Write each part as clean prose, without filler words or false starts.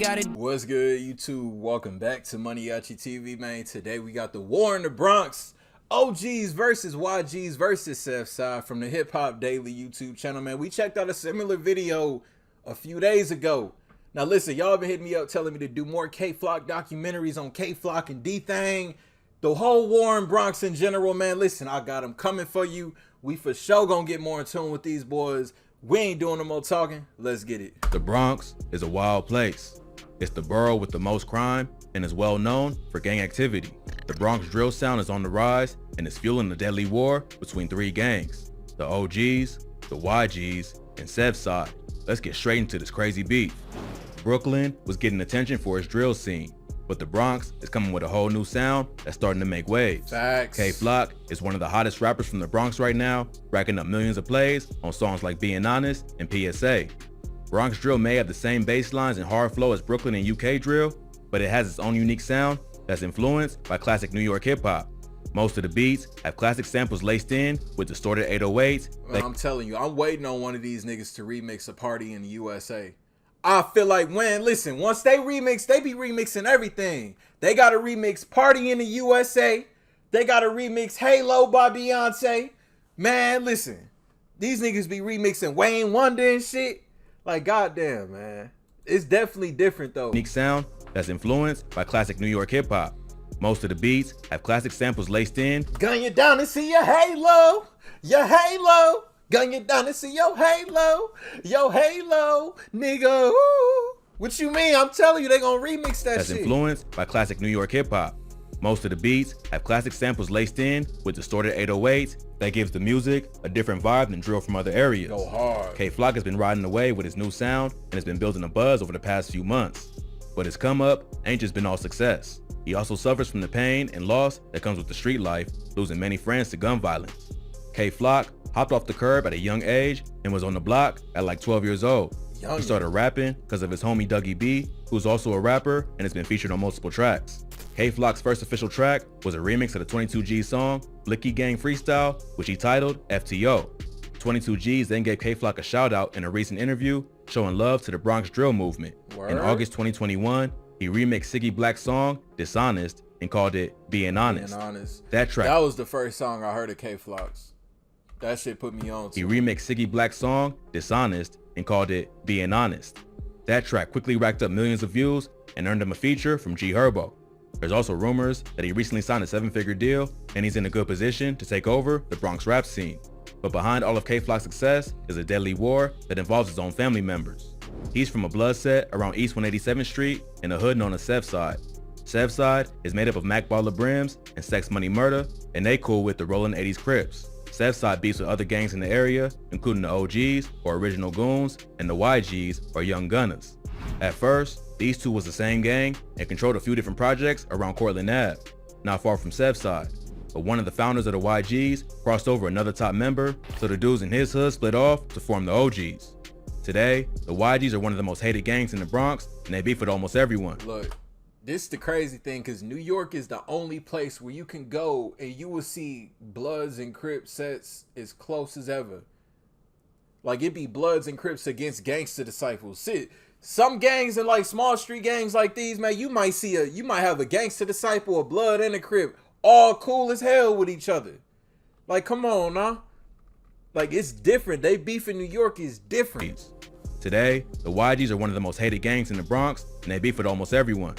got it. What's good, YouTube? Welcome back to MANIACITV, man. Today we got the war in the Bronx. OGs versus YGs versus SevSide from the Hip Hop Daily YouTube channel, man. We checked out a similar video a few days ago. Now listen, y'all been hitting me up telling me to do more K-Flock documentaries on K-Flock and D-Thang. The whole war in Bronx in general, man. Listen, I got them coming for you. We for sure gonna get more in tune with these boys. We ain't doing no more talking. Let's get it. The Bronx is a wild place. It's the borough with the most crime and is well known for gang activity. The Bronx drill sound is on the rise and is fueling the deadly war between three gangs: the OGs, the YGs, and SevSide. Let's get straight into this crazy beef. Brooklyn was getting attention for its drill scene, but the Bronx is coming with a whole new sound that's starting to make waves. Facts. K-Flock is one of the hottest rappers from the Bronx right now, racking up millions of plays on songs like Being Honest and PSA. Bronx drill may have the same bass lines and hard flow as Brooklyn and UK drill, but it has its own unique sound that's influenced by classic New York hip-hop. Most of the beats have classic samples laced in with distorted 808s. Man, I'm telling you, I'm waiting on one of these niggas to remix a Party in the USA. I feel like once they remix, they be remixing everything. They got to remix Party in the USA. They got to remix Halo by Beyonce. Man, listen, these niggas be remixing Wayne Wonder and shit. Like, goddamn, man. It's definitely different, though. Unique sound that's influenced by classic New York hip-hop. Most of the beats have classic samples laced in. Gun you down and see your halo. Your halo. Gun you down and see your halo. Your halo, nigga. Ooh. What you mean? I'm telling you, they gonna remix that That's shit. influenced by classic New York hip-hop. Most of the beats have classic samples laced in with distorted 808s that gives the music a different vibe than drill from other areas. Go hard. K-Flock has been riding away with his new sound and has been building a buzz over the past few months. But his come up ain't just been all success. He also suffers from the pain and loss that comes with the street life, losing many friends to gun violence. K-Flock hopped off the curb at a young age and was on the block at like 12 years old. He started rapping because of his homie Dougie B, who's also a rapper and has been featured on multiple tracks. K-Flock's first official track was a remix of the 22G song, Blicky Gang Freestyle, which he titled FTO. 22Gs then gave K-Flock a shout out in a recent interview, showing love to the Bronx drill movement. Word. In August 2021, he remixed Siggy Black's song, Dishonest, and called it Being Honest. That was the first song I heard of K-Flock's. That shit put me on. He remixed Siggy Black's song, Dishonest, and called it Being Honest. That track quickly racked up millions of views and earned him a feature from G Herbo. There's also rumors that he recently signed a 7-figure deal and he's in a good position to take over the Bronx rap scene. But behind all of K-Flock's success is a deadly war that involves his own family members. He's from a blood set around East 187th Street in a hood known as SevSide. SevSide is made up of Mac Baller Brims and Sex Money Murder, and they cool with the Rollin' 80s Crips. SevSide beefs with other gangs in the area, including the OGs, or Original Goons, and the YGs, or Young Gunners. At first, these two was the same gang and controlled a few different projects around Cortland Ave, not far from SevSide. But one of the founders of the YGs crossed over another top member, so the dudes in his hood split off to form the OGs. Today, the YGs are one of the most hated gangs in the Bronx, and they beef with almost everyone. Look, this is the crazy thing, because New York is the only place where you can go and you will see Bloods and Crips sets as close as ever. Like, it be Bloods and Crips against Gangsta Disciples. Some gangs and like small street gangs like these, man, you might have a Gangsta Disciple, a Blood, and a Crip, all cool as hell with each other. Like, come on, nah. Like, it's different. They beef in New York is different. Today, the YGs are one of the most hated gangs in the Bronx, and they beef with almost everyone.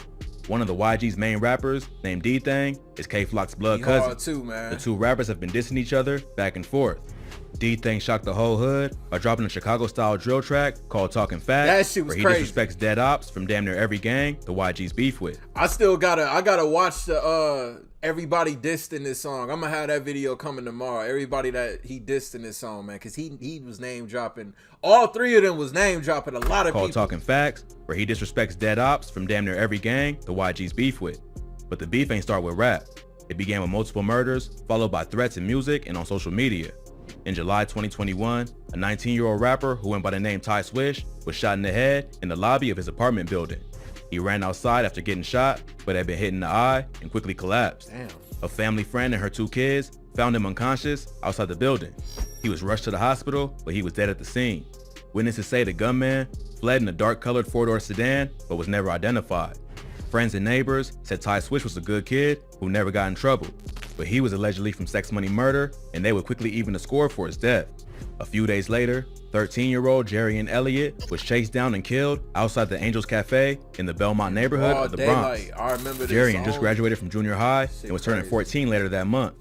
One of the YG's main rappers, named D-Thang, is K-Flock's blood cousin. Too, man. The two rappers have been dissing each other back and forth. D-Thang shocked the whole hood by dropping a Chicago-style drill track called Talking Fat, that shit was where he crazy. disrespects dead ops from damn near every gang the YGs beef with. I gotta watch the everybody dissed in this song. I'm gonna have that video coming tomorrow. Everybody that he dissed in this song, man, because he was name dropping. All three of them was name dropping a lot of called people. Talking Facts, where he disrespects dead ops from damn near every gang the YGs beef with. But the beef ain't start with rap. It began with multiple murders, followed by threats in music and on social media. In July 2021, a 19-year-old rapper who went by the name Ty Swish was shot in the head in the lobby of his apartment building. He ran outside after getting shot, but had been hit in the eye and quickly collapsed. Damn. A family friend and her 2 kids found him unconscious outside the building. He was rushed to the hospital, but he was dead at the scene. Witnesses say the gunman fled in a dark-colored four-door sedan, but was never identified. Friends and neighbors said Ty Swish was a good kid who never got in trouble, but he was allegedly from sex money murder, and they would quickly even the score for his death. A few days later, 13-year-old Jarian Elliott was chased down and killed outside the Angels Cafe in the Belmont neighborhood of the Bronx. I remember this. Jarian just graduated from junior high and was turning 14 later that month.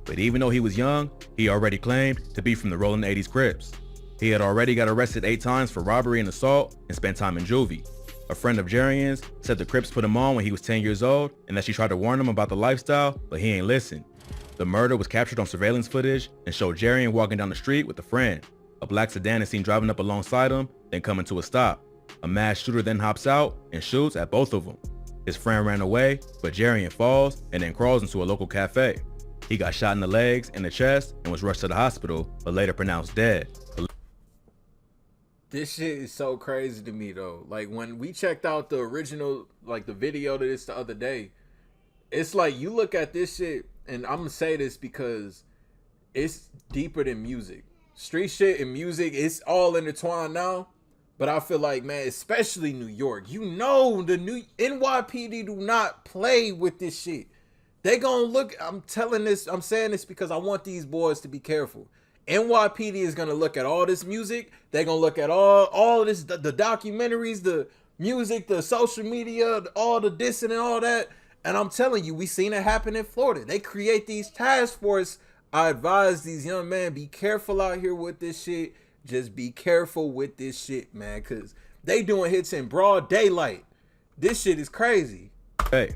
But even though he was young, he already claimed to be from the Rolling 80s Crips. He had already got arrested 8 times for robbery and assault and spent time in juvie. A friend of Jarian's said the Crips put him on when he was 10 years old and that she tried to warn him about the lifestyle, but he ain't listen. The murder was captured on surveillance footage and showed Jarian walking down the street with a friend. A black sedan is seen driving up alongside him, then coming to a stop. A masked shooter then hops out and shoots at both of them. His friend ran away, but Jarian falls and then crawls into a local cafe. He got shot in the legs and the chest and was rushed to the hospital, but later pronounced dead. This shit is so crazy to me though. Like when we checked out the original, like the video to this the other day, it's like you look at this shit, and I'm gonna say this because it's deeper than music. Street shit and music, it's all intertwined now. But I feel like, man, especially New York, you know, the new NYPD do not play with this shit. They gonna look, I'm saying this because I want these boys to be careful. NYPD is gonna look at all this music. They're gonna look at all this, the documentaries, the music, the social media, all the dissing and all that. And I'm telling you, we seen it happen in Florida. They create these task force. I advise these young men, be careful out here with this shit. Just be careful with this shit, man, because they doing hits in broad daylight. This shit is crazy. Hey,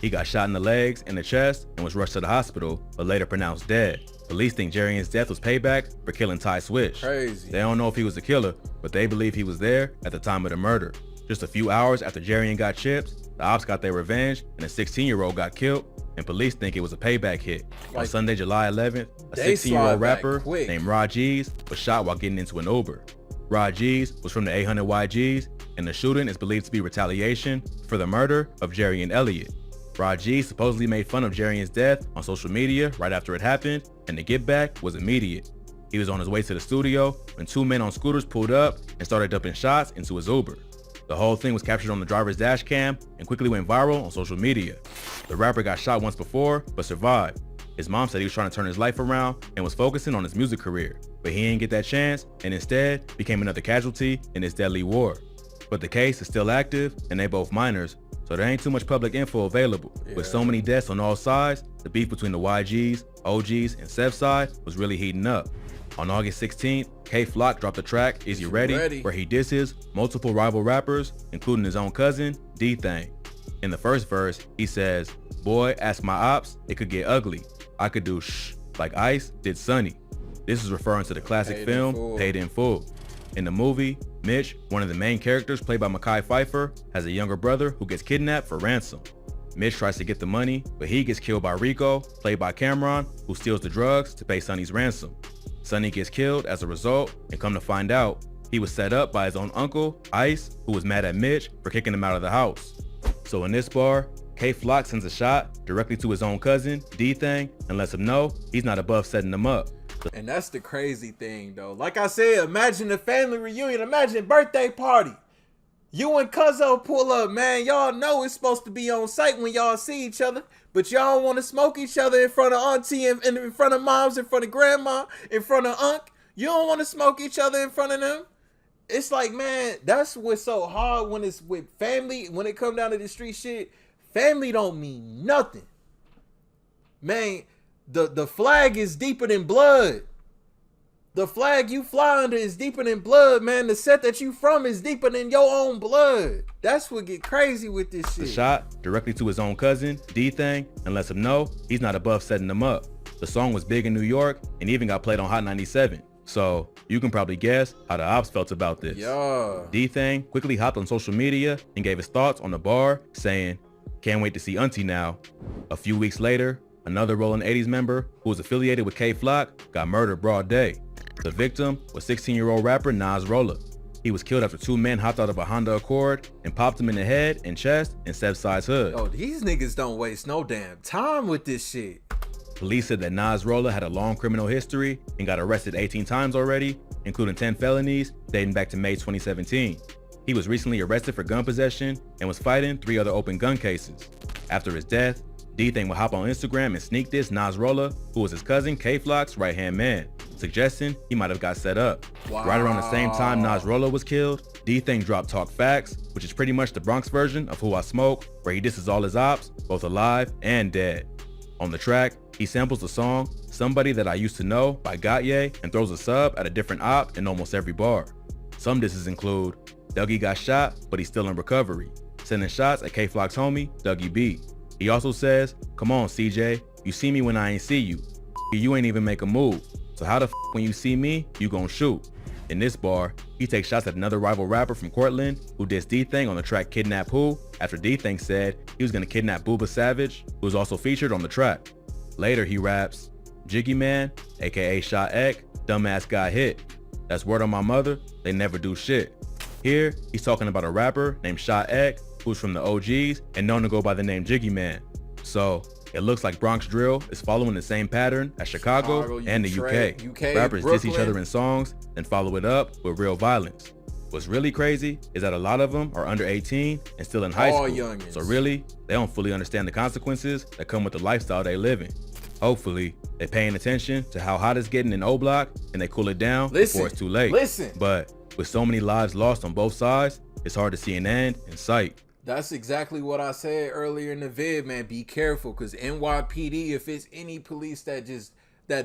he got shot in the legs and the chest and was rushed to the hospital, but later pronounced dead. Police think Jarian's death was payback for killing Ty Swish. Crazy. They don't know if he was the killer, but they believe he was there at the time of the murder. Just a few hours after Jarian got chipped, the ops got their revenge and a 16-year-old got killed, and police think it was a payback hit. On Sunday, July 11th, a 16-year-old rapper named Rajeez was shot while getting into an Uber. Rajeez was from the 800 YGs, and the shooting is believed to be retaliation for the murder of Jarian Elliott. Rajeez supposedly made fun of Jarian's death on social media right after it happened, and the get back was immediate. He was on his way to the studio when 2 men on scooters pulled up and started dumping shots into his Uber. The whole thing was captured on the driver's dash cam and quickly went viral on social media. The rapper got shot once before, but survived. His mom said he was trying to turn his life around and was focusing on his music career, but he didn't get that chance and instead became another casualty in this deadly war. But the case is still active and they both minors, so there ain't too much public info available. With so many deaths on all sides, the beef between the YGs, OGs, and SevSide was really heating up. On August 16th, K-Flock dropped the track Is You Ready, where he disses multiple rival rappers, including his own cousin, D-Thang. In the first verse, he says, "Boy, ask my ops, it could get ugly. I could do shh like Ice did Sonny." This is referring to the classic film Paid in Full. In the movie, Mitch, one of the main characters played by Mekhi Phifer, has a younger brother who gets kidnapped for ransom. Mitch tries to get the money, but he gets killed by Rico, played by Cameron, who steals the drugs to pay Sonny's ransom. Sonny gets killed as a result, and come to find out, he was set up by his own uncle, Ice, who was mad at Mitch for kicking him out of the house. So in this bar, K-Flock sends a shot directly to his own cousin, D-Thang, and lets him know he's not above setting him up. And that's the crazy thing though. Like I said, imagine a family reunion, imagine birthday party. You and Cuzzo pull up, man. Y'all know it's supposed to be on site when y'all see each other, but y'all want to smoke each other in front of auntie and in front of moms, in front of grandma, in front of unc. You don't want to smoke each other in front of them. It's like, man, that's what's so hard when it's with family. When it come down to the street shit, family don't mean nothing. Man, the flag is deeper than blood. The flag you fly under is deeper than blood, man. The set that you from is deeper than your own blood. That's what get crazy with this shit. The shot directly to his own cousin, D-Thang, and lets him know he's not above setting him up. The song was big in New York and even got played on Hot 97. So you can probably guess how the ops felt about this. Yeah. D-Thang quickly hopped on social media and gave his thoughts on the bar, saying, "Can't wait to see Auntie now." A few weeks later, another Rollin' 80s member who was affiliated with K-Flock got murdered broad day. The victim was 16-year-old rapper Nas Rolla. He was killed after 2 men hopped out of a Honda Accord and popped him in the head and chest in SevSide's hood. Oh, these niggas don't waste no damn time with this shit. Police said that Nas Rolla had a long criminal history and got arrested 18 times already, including 10 felonies dating back to May 2017. He was recently arrested for gun possession and was fighting 3 other open gun cases. After his death, D-Thing would hop on Instagram and sneak diss Nasrullah, who was his cousin K-Flock's right-hand man, suggesting he might have got set up. Wow. Right around the same time Nasrullah was killed, D-Thing dropped Talk Facts, which is pretty much the Bronx version of Who I Smoke, where he disses all his ops, both alive and dead. On the track, he samples the song Somebody That I Used to Know by Gautier and throws a sub at a different op in almost every bar. Some disses include Dougie got shot, but he's still in recovery, sending shots at K-Flock's homie, Dougie B. He also says, come on CJ, you see me when I ain't see you. You ain't even make a move, so how the f when you see me, you gon' shoot. In this bar, he takes shots at another rival rapper from Cortland who dissed D-Thing on the track Kidnap Who after D-Thing said he was gonna kidnap Booba Savage, who was also featured on the track. Later he raps, Jiggy Man, aka Shot Ek, dumbass got hit. That's word on my mother, they never do shit. Here, he's talking about a rapper named Shot Ek, who's from the OGs and known to go by the name Jiggy Man. So, it looks like Bronx drill is following the same pattern as Chicago and the UK. Rappers diss each other in songs, then follow it up with real violence. What's really crazy is that a lot of them are under 18 and still in high school. Youngins. So really, they don't fully understand the consequences that come with the lifestyle they live in. Hopefully, they're paying attention to how hot it's getting in O-Block and they cool it down before it's too late. But with so many lives lost on both sides, it's hard to see an end in sight. That's exactly what I said earlier in the vid, man. Be careful, because NYPD, if it's any police that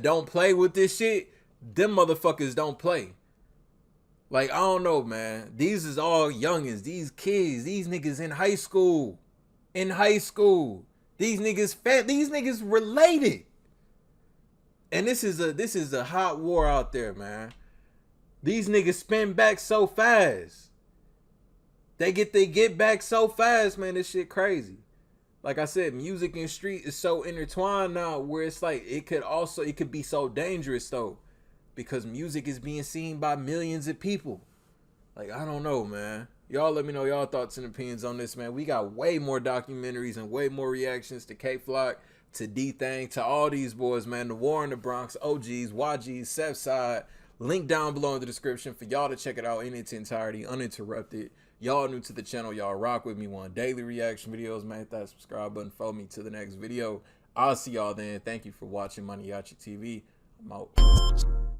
don't play with this shit, them motherfuckers don't play. Like, I don't know, man. These is all youngins, these kids, these niggas in high school. These niggas related. And this is a hot war out there, man. These niggas spin back so fast. They get back so fast, man. This shit crazy. Like I said, music and street is so intertwined now, where it's like it could be so dangerous though, because music is being seen by millions of people. Like, I don't know, man. Y'all let me know y'all thoughts and opinions on this, man. We got way more documentaries and way more reactions to K-Flock, to D-Thing, to all these boys, man. The War in the Bronx, OGs, YGs, SevSide. Link down below in the description for y'all to check it out in its entirety, uninterrupted. Y'all new to the channel, y'all rock with me, want daily reaction videos, man. Hit that subscribe button, follow me to the next video. I'll see y'all then. Thank you for watching MANIACITV. I'm out.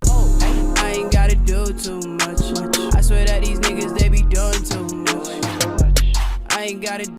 I ain't gotta do too much. I swear that these niggas, they be doing too much. I ain't gotta